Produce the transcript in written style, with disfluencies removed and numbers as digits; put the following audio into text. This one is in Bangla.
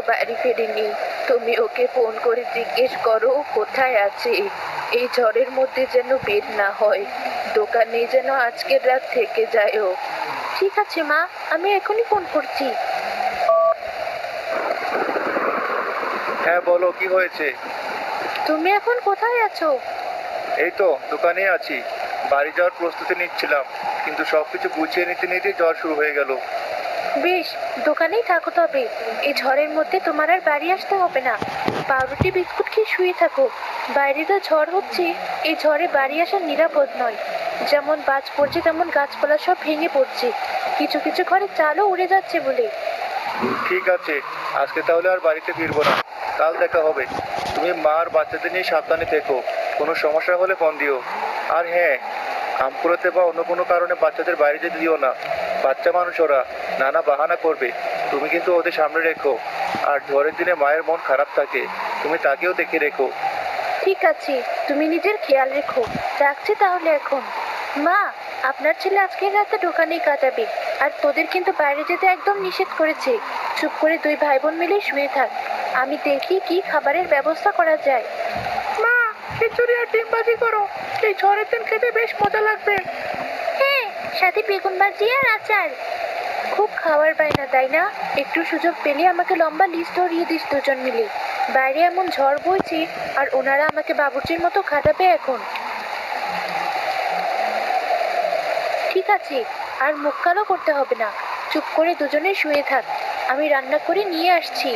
বাড়ি ফেরেনি। তুমি ওকে ফোন করে জিজ্ঞেস করো ও কোথায় আছে। এই ঝড়ের মধ্যে যেন বের না হয়, দোকানে যেন আজকের রাত থেকে যায় ও। ঠিক আছে মা, আমি এখনই ফোন করছি। হ্যাঁ বলো, কি হয়েছে? তুমি এখন কোথায় আছো? এই তো দোকানে আছি। বাড়ি যাওয়ার প্রস্তুতি নিচ্ছিলাম, কিন্তু সবকিছু গুছিয়ে নিতে নিতে জ্বর শুরু হয়ে গেল। বেশ, দোকানেই থাকো তবে। এই ঝড়ের মধ্যে তোমার আর বাড়ি আসতে হবে না। পাউরুটি বিস্কুট খেয়ে শুয়ে থাকো। বাইরে তো ঝড় হচ্ছে, এই ঝড়ে বাড়ি আসা নিরাপদ নয়। যেমন বাজ পড়ছে তেমন গাছপালা সব ভেঙে পড়ছে, কিছু কিছু ঘরে চালও উড়ে যাচ্ছে বলে। ঠিক আছে, আজকে তাহলে আর বাড়িতে ফিরবো না। কাল দেখা হবে। তুমি মা আর বাচ্চাদের নিয়ে সাবধানে থেকো। কোনো সমস্যা হলে ফোন দিও। আর হ্যাঁ, কাম করতে বা অন্য কোনো কারণে বাচ্চাদের বাইরে যেতে দিও না। বাচ্চা মানুষ ওরা, নানা বাহানা করবে। তুমি কিন্তু ওদের সামনে রেখো। আর ঝড়ের দিনে মায়ের মন খারাপ থাকে, তুমি তাকেও দেখে রেখো। ঠিক আছে, তুমি নিজের খেয়াল রেখো। রাখছি তাহলে এখন। মা, আপনার ছেলে আজকের রাতে দোকানেই কাটাবে। আর তোদের কিন্তু বাইরে যেতে একদম নিষেধ করেছে। চুপ করে দুই ভাই বোন মিলে শুয়ে থাক। আমি দেখি কি খাবারের ব্যবস্থা করা যায়। মা, খিচুড়ি আর ডিম ভাজি করো। এই ঝড়ের দিন খেতে বেশ মজা লাগবে। হ্যাঁ, সাথে বেগুন ভাজি আর আচার। খুব খাওয়ার বায়না তাই না? একটু সুযোগ পেলে আমাকে লম্বা লিস্ট ধরিয়ে দিস দুজন মিলে। বাইরে এমন ঝড় বইছে, আর ওনারা আমাকে বাবুর্চির মতো খাটাবে এখন। ঠিক আছে, আর মুখ কালো করতে হবে না। চুপ করে দুজনে শুয়ে থাক, আমি রান্না করে নিয়ে আসছি।